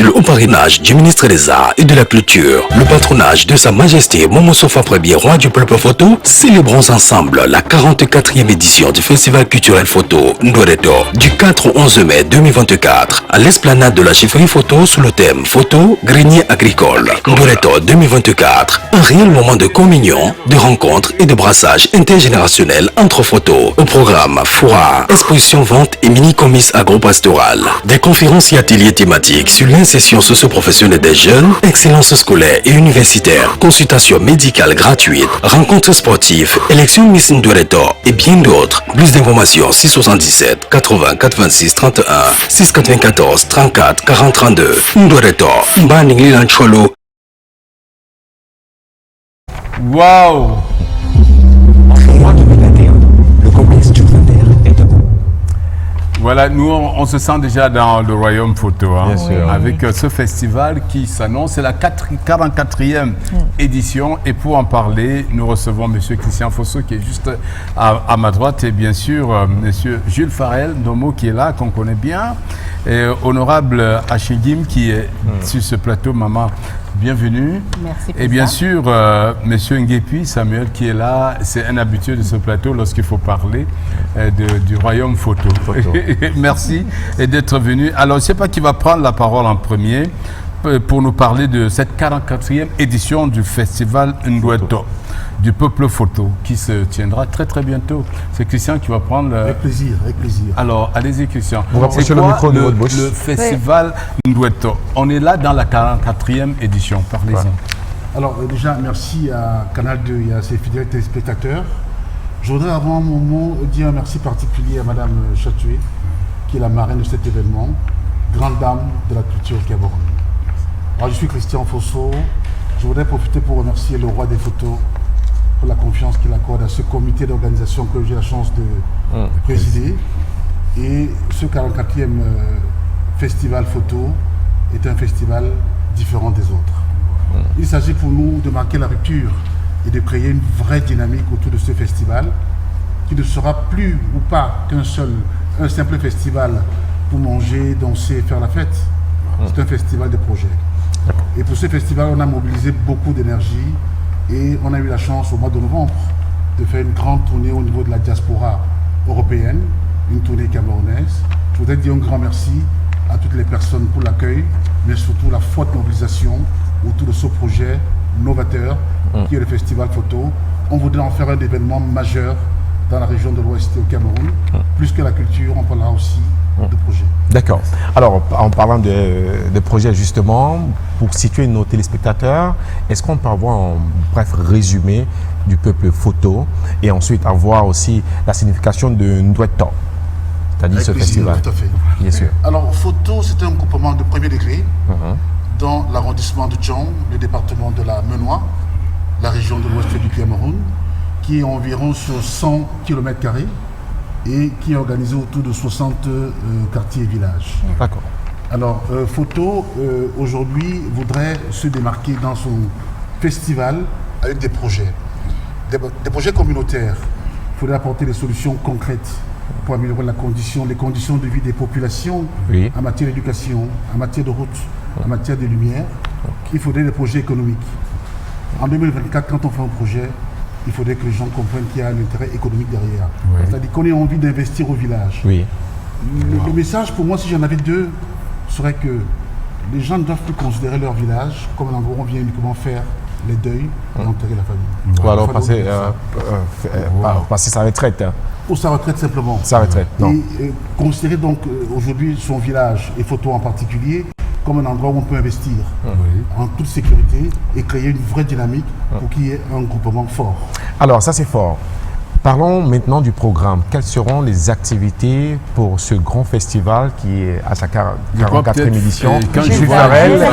sous le haut parrainage du ministre des Arts et de la Culture, le patronage de Sa Majesté Momo Sofa Ier, roi du peuple photo, célébrons ensemble la 44e édition du Festival culturel photo Ndoreto du 4 au 11 mai 2024 à l'esplanade de la chefferie photo sous le thème Photo Grenier agricole. Ndoreto 2024, un réel moment de communion, de rencontres et de brassage intergénérationnel entre photos. Au programme foire, exposition, vente et mini-comice agro-pastoral. Des conférences et ateliers thématiques sur l'insertion socio-professionnelle des jeunes, excellence scolaire et universitaire, consultation médicale gratuite, rencontres sportives, élection Miss Ndoreto et bien d'autres. Plus d'informations 677 80 86 31 694 34 40 32. Ndoreto, Mbani Lancholo. Waouh! Le complexe du Frontière est à vous. Voilà, nous on se sent déjà dans le royaume photo, hein, Bien sûr. avec ce festival qui s'annonce, c'est la 44e édition, et pour en parler, nous recevons M. Christian Fosso qui est juste à ma droite, et bien sûr M. Jules Farel Nomo qui est là, qu'on connaît bien, et honorable Achigim qui est sur ce plateau. Maman, bienvenue. Merci. Et bien sûr, M. Nguepi Samuel qui est là, c'est un habitué de ce plateau lorsqu'il faut parler du royaume photo. Merci d'être venu. Alors, je ne sais pas qui va prendre la parole en premier pour nous parler de cette 44e édition du festival Ndoreto du peuple photo qui se tiendra très très bientôt. C'est Christian qui va prendre... Avec plaisir, avec plaisir. Alors, allez-y Christian. Vous rapprochez le micro de votre bouche. Le festival Ndoreto. On est là dans la 44e édition. Parlez-en. Ouais. Alors déjà, merci à Canal 2 et à ses fidèles téléspectateurs. Je voudrais avant mon mot dire un merci particulier à Madame Chatoué, qui est la marraine de cet événement, grande dame de la culture au Cameroun. Alors je suis Christian Fosso. Je voudrais profiter pour remercier le roi des photos pour la confiance qu'il accorde à ce comité d'organisation que j'ai la chance de présider. Et ce 44e festival photo est un festival différent des autres. Il s'agit pour nous de marquer la rupture et de créer une vraie dynamique autour de ce festival qui ne sera plus ou pas un simple festival pour manger, danser et faire la fête. C'est un festival de projets. Et pour ce festival, on a mobilisé beaucoup d'énergie et on a eu la chance au mois de novembre de faire une grande tournée au niveau de la diaspora européenne, une tournée camerounaise. Je voudrais dire un grand merci à toutes les personnes pour l'accueil, mais surtout la forte mobilisation autour de ce projet novateur qui est le festival photo. On voudrait en faire un événement majeur dans la région de l'Ouest au Cameroun. Plus que la culture, on parlera aussi de projets. D'accord. Alors, en parlant de projets justement, pour situer nos téléspectateurs, est-ce qu'on peut avoir un bref résumé du peuple photo et ensuite avoir aussi la signification de Ndoreto, c'est-à-dire Avec ce plaisir, festival? tout à fait. Bien sûr. Alors, photo, c'est un groupement de premier degré dans l'arrondissement de Djong, le département de la Menoie, la région de l'Ouest du Cameroun, qui est environ sur 100 km² et qui est organisé autour de 60 quartiers et villages. D'accord. Alors, Photo, aujourd'hui, voudrait se démarquer dans son festival avec des projets. Des projets communautaires. Il faudrait apporter des solutions concrètes pour améliorer les conditions de vie des populations en matière d'éducation, en matière de route, en matière de lumière. Il faudrait des projets économiques. En 2024, quand on fait un projet, il faudrait que les gens comprennent qu'il y a un intérêt économique derrière. C'est-à-dire qu'on ait envie d'investir au village. Le message pour moi, si j'en avais deux, serait que les gens ne doivent plus considérer leur village comme un endroit où on vient uniquement faire les deuils et enterrer la famille. Ou alors passer sa retraite. Ou sa retraite simplement. Sa retraite, non. Et considérer donc aujourd'hui son village et Photo en particulier comme un endroit où on peut investir en toute sécurité et créer une vraie dynamique pour qu'il y ait un groupement fort. Alors ça c'est fort. Parlons maintenant du programme. Quelles seront les activités pour ce grand festival qui est à sa 44e édition? Jules Farel,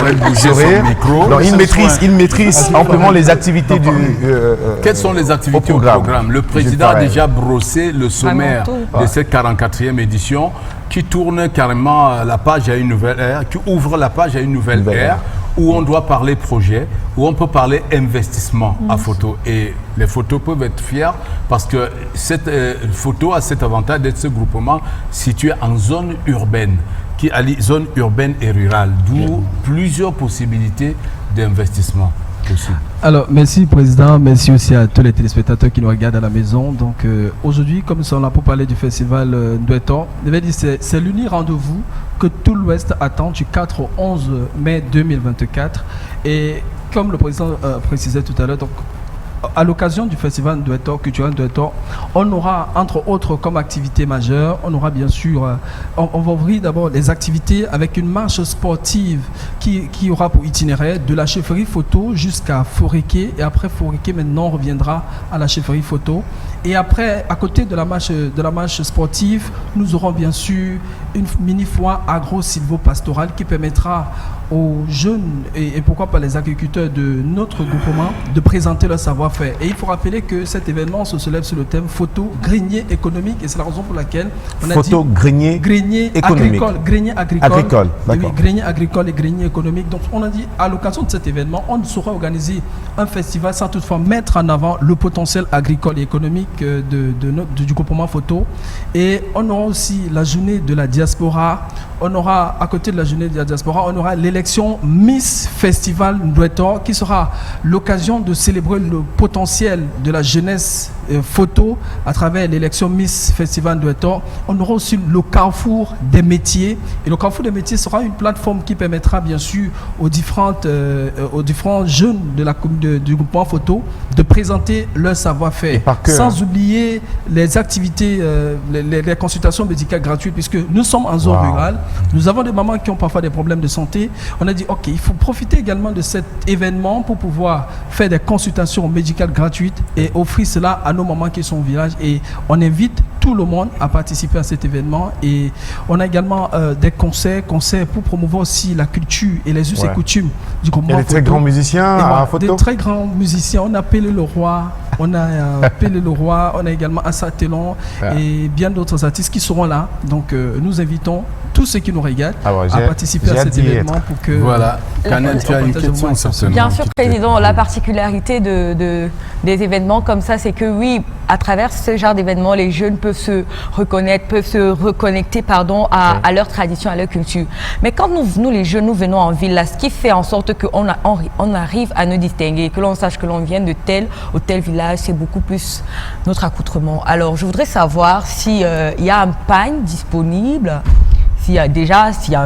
il maîtrise amplement les activités du Quelles sont les activités au programme? Le président a déjà brossé le sommaire de cette 44e édition qui tourne carrément la page à une nouvelle ère, qui ouvre la page à une nouvelle ère, où on doit parler projet, où on peut parler investissement à photo. Et les photos peuvent être fiers parce que cette photo a cet avantage d'être ce groupement situé en zone urbaine qui allie zone urbaine et rurale, d'où plusieurs possibilités d'investissement possibles. Alors, merci Président, merci aussi à tous les téléspectateurs qui nous regardent à la maison. Donc, aujourd'hui, comme nous sommes là pour parler du festival Ndouetor, c'est l'unique rendez-vous que tout l'Ouest attend du 4 au 11 mai 2024. Et comme le Président précisait tout à l'heure, donc, à l'occasion du festival Ndouetor, culturel Ndouetor, on aura entre autres comme activité majeure, on aura bien sûr, on va ouvrir d'abord les activités avec une marche sportive qui aura pour itinéraire de la chefferie photo jusqu'à Foréké, et après Foréké maintenant on reviendra à la chefferie photo. Et après, à côté de la marche sportive, nous aurons bien sûr une mini-foire agro-silvo-pastorale qui permettra aux jeunes et pourquoi pas les agriculteurs de notre groupement de présenter leur savoir-faire. Et il faut rappeler que cet événement se soulève sur le thème photo grenier économique, et c'est la raison pour laquelle on a photo dit grenier économique. Grenier agricole, Agricole, oui, d'accord. grenier agricole et grenier économique. Donc on a dit à l'occasion de cet événement, on saura organiser un festival sans toutefois mettre en avant le potentiel agricole et économique du groupement photo. Et on aura aussi la journée de la diaspora. On aura, à côté de la journée de la diaspora, on aura l'élection Miss Festival Ndouetor qui sera l'occasion de célébrer le potentiel de la jeunesse photo à travers l'élection Miss Festival Ndouetor. On aura aussi le Carrefour des métiers. Et le Carrefour des métiers sera une plateforme qui permettra bien sûr aux différents jeunes du groupement photo de présenter leur savoir-faire. Sans oublier les activités, les consultations médicales gratuites, puisque nous sommes en zone rurale. Nous avons des mamans qui ont parfois des problèmes de santé. On a dit, OK, il faut profiter également de cet événement pour pouvoir faire des consultations médicales gratuites et offrir cela à nos mamans qui sont au village. Et on invite tout le monde à participer à cet événement. Et on a également des concerts pour promouvoir aussi la culture et les us et coutumes du groupement. Il y a des très grands musiciens à photo. Des très grands musiciens. On a Pelé le Roi, on a également Assa Telon et bien d'autres artistes qui seront là. Donc nous invitons tous ceux qui nous regardent à participer à cet événement pour que... Voilà. Canel, tu as une question certainement. Bien sûr, Président, la particularité des événements comme ça, c'est que oui, à travers ce genre d'événements, les jeunes peuvent se reconnaître, peuvent se reconnecter à leur tradition, à leur culture. Mais quand nous les jeunes, nous venons en ville, là, ce qui fait en sorte qu'on arrive à nous distinguer, que l'on sache que l'on vient de tel ou tel village, c'est beaucoup plus notre accoutrement. Alors, je voudrais savoir s'il y a un pagne disponible. S'il y a un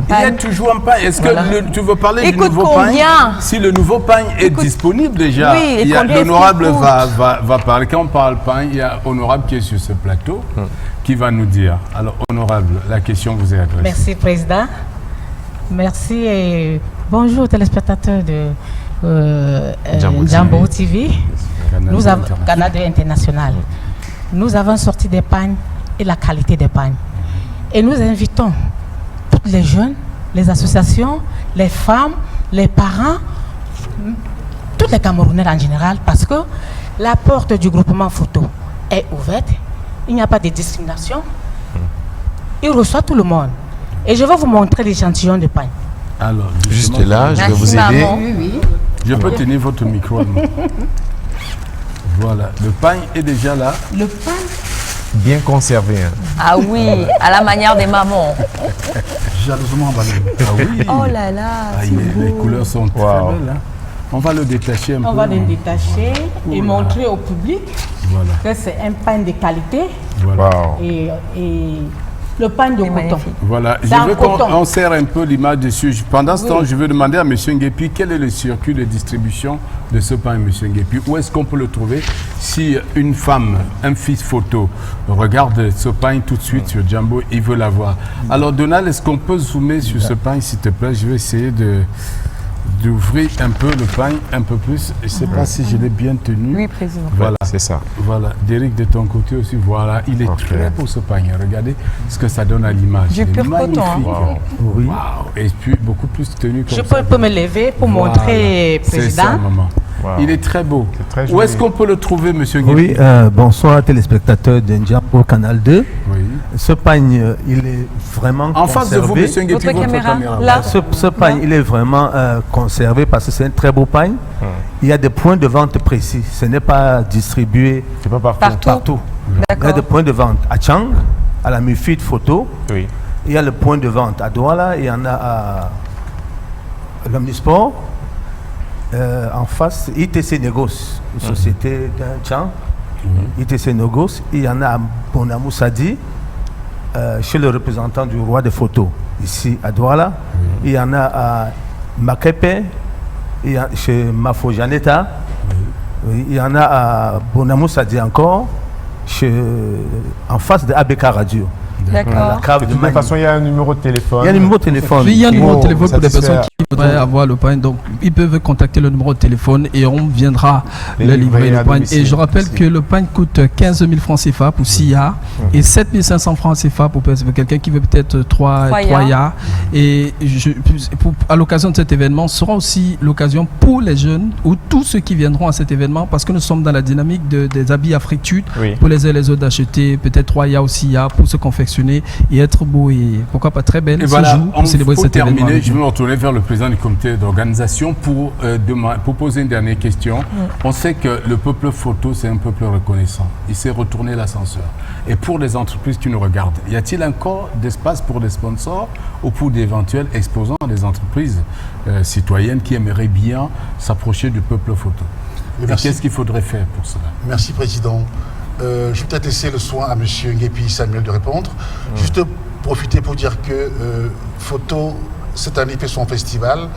pagne. Il y a toujours un pagne. Est-ce que tu veux parler du nouveau pagne? Si le nouveau pagne est disponible déjà, oui, l'honorable va parler. Quand on parle pagne, il y a honorable qui est sur ce plateau qui va nous dire. Alors, honorable, la question vous est adressée. Merci, Président. Merci et bonjour téléspectateurs de Jambo TV. Nous avons Canada International. Nous avons sorti des pagnes et la qualité des pagnes. Et nous invitons toutes les jeunes, les associations, les femmes, les parents, tous les Camerounais en général, parce que la porte du groupement photo est ouverte. Il n'y a pas de discrimination. Il reçoit tout le monde. Et je vais vous montrer l'échantillon de pagne. Alors, juste là, je vais vous aider. Oui. Je peux tenir votre micro. Voilà, le pagne est déjà là. Le pagne bien conservé. Ah oui, à la manière des mamans. Jalousement emballé. Ah oui. Oh là là, les couleurs sont très belles. Hein. On va le détacher un peu. On va le détacher et montrer au public que c'est un pain de qualité. Voilà. Et le pain de coton. Voilà, je veux qu'on serre un peu l'image dessus. Pendant ce temps, je veux demander à M. Nguépi quel est le circuit de distribution de ce pain, M. Nguépi. Où est-ce qu'on peut le trouver si une femme, un fils photo, regarde ce pain tout de suite sur Jambo, il veut l'avoir. Alors, Donald, est-ce qu'on peut zoomer sur ce pain, s'il te plaît? Je vais essayer d'ouvrir un peu le pain, un peu plus. Je ne sais pas si je l'ai bien tenu. Oui, Président. Voilà, c'est ça. Voilà, Derek, de ton côté aussi, voilà. Il est très beau ce pain. Regardez ce que ça donne à l'image. Du pur coton. Wow. Oui. Wow. Et puis beaucoup plus tenu comme ça. Je peux me lever pour montrer, Président. C'est ça, maman. Wow. Il est très beau. Très où est-ce qu'on peut le trouver, monsieur Nguépi? Oui, bonsoir téléspectateurs d'Njambo Canal 2. Oui. Ce pagne, il est vraiment en face de vous, monsieur Nguépi, votre caméra. Là. Ce pagne, il est vraiment conservé parce que c'est un très beau pagne. Il y a des points de vente précis. Ce n'est pas distribué pas partout. Il y a des points de vente à Tchang, à la Mufid Photo, il y a le point de vente à Douala, il y en a à l'Omnisport. En face, ITC Négoce, une société d'un Tchang. ITC Négoce. Il y en a à Bonamou Sadi, chez le représentant du roi des photos, ici à Douala. Il y en a à Makepe, chez Mafo Janeta. Il y en a à Bonamou Sadi encore, en face de ABK Radio. D'accord. De toute façon, il y a un numéro de téléphone. Il y a un numéro de téléphone. Oui, il y a un numéro de téléphone pour les personnes qui voudraient avoir le pain. Donc, ils peuvent contacter le numéro de téléphone et on viendra le livrer le pain. Et je rappelle que le pain coûte 15 000 francs CFA pour 6 ya et 7 500 francs CFA pour quelqu'un qui veut peut-être 3 ya. Et à l'occasion de cet événement, sera aussi l'occasion pour les jeunes ou tous ceux qui viendront à cet événement, parce que nous sommes dans la dynamique des habits Afritude, pour les uns et les autres d'acheter peut-être 3 ya ou 6 ya pour se confectionner et être beau et pourquoi pas très belle. Et voilà, pour célébrer cet événement. Je vais me retourner vers le président du comité d'organisation pour poser une dernière question. On sait que le peuple photo, c'est un peuple reconnaissant. Il s'est retourné l'ascenseur. Et pour les entreprises qui nous regardent, y a-t-il encore d'espace pour des sponsors ou pour d'éventuels exposants des entreprises citoyennes qui aimeraient bien s'approcher du peuple photo? Et qu'est-ce qu'il faudrait faire pour cela? Merci, Président. Je vais peut-être laisser le soin à M. Nguépi Samuel de répondre. Juste profiter pour dire que Photo, cette année, fait son festival.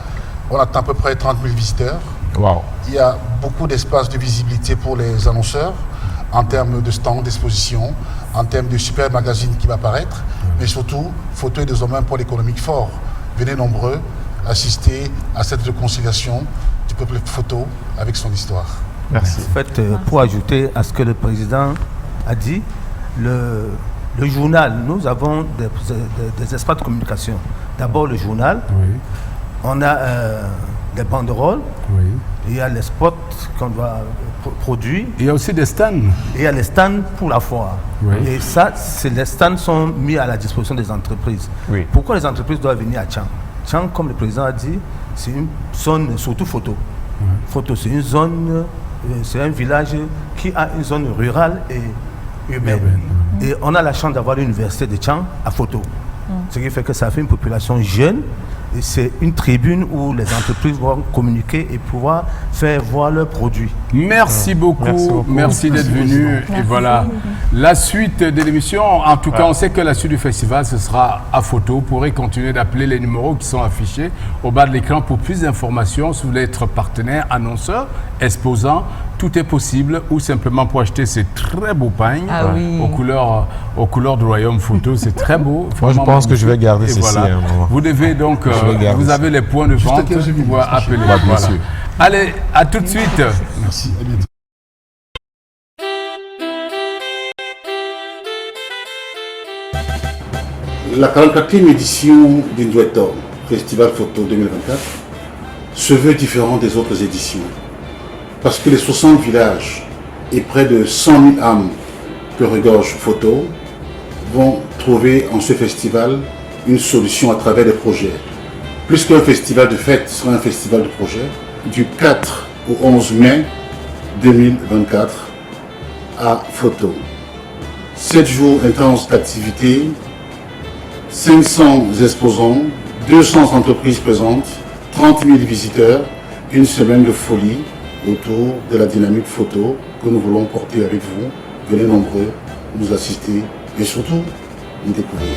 On atteint à peu près 30 000 visiteurs. Wow. Il y a beaucoup d'espace de visibilité pour les annonceurs, en termes de stands, d'exposition, en termes de super magazine qui va apparaître, mais surtout, Photo est désormais un pôle économique fort. Venez nombreux assister à cette réconciliation du peuple photo avec son histoire. Merci. En fait, pour ajouter à ce que le président a dit, le journal, nous avons des espaces de communication. D'abord le journal, on a des banderoles, il y a les spots qu'on doit produire. Il y a aussi des stands. Il y a les stands pour la foire. Et ça, les stands sont mis à la disposition des entreprises. Pourquoi les entreprises doivent venir à Tchang? Tchang, comme le président a dit, c'est une zone, surtout photo. Photo, c'est une zone... C'est un village qui a une zone rurale et urbaine. Et on a la chance d'avoir l'université de Tchang à Photo. Ce qui fait que ça fait une population jeune. Et c'est une tribune où les entreprises vont communiquer et pouvoir faire voir leurs produits. Merci beaucoup. Merci d'être venu. Et voilà, la suite de l'émission. En tout cas, on sait que la suite du festival, ce sera à Photo. Vous pourrez continuer d'appeler les numéros qui sont affichés au bas de l'écran pour plus d'informations. Si vous voulez être partenaire, annonceur, exposant, tout est possible, ou simplement pour acheter ces très beaux pains aux couleurs du Royaume Photo. C'est très beau. Moi, je pense que je vais garder ceci. Vous devez donc, vous avez les points de vente pour appeler. Voilà. Allez, à tout de suite. Merci. À bientôt. La 44e édition d'Indouetor, Festival Photo 2024, se veut différent des autres éditions. Parce que les 60 villages et près de 100 000 âmes que regorge Photo vont trouver en ce festival une solution à travers des projets. Plus qu'un festival de fête, ce sera un festival de projets du 4 au 11 mai 2024 à Photo. 7 jours intenses d'activité, 500 exposants, 200 entreprises présentes, 30 000 visiteurs, une semaine de folie autour de la dynamique photo que nous voulons porter avec vous. Venez nombreux nous assister et surtout nous découvrir.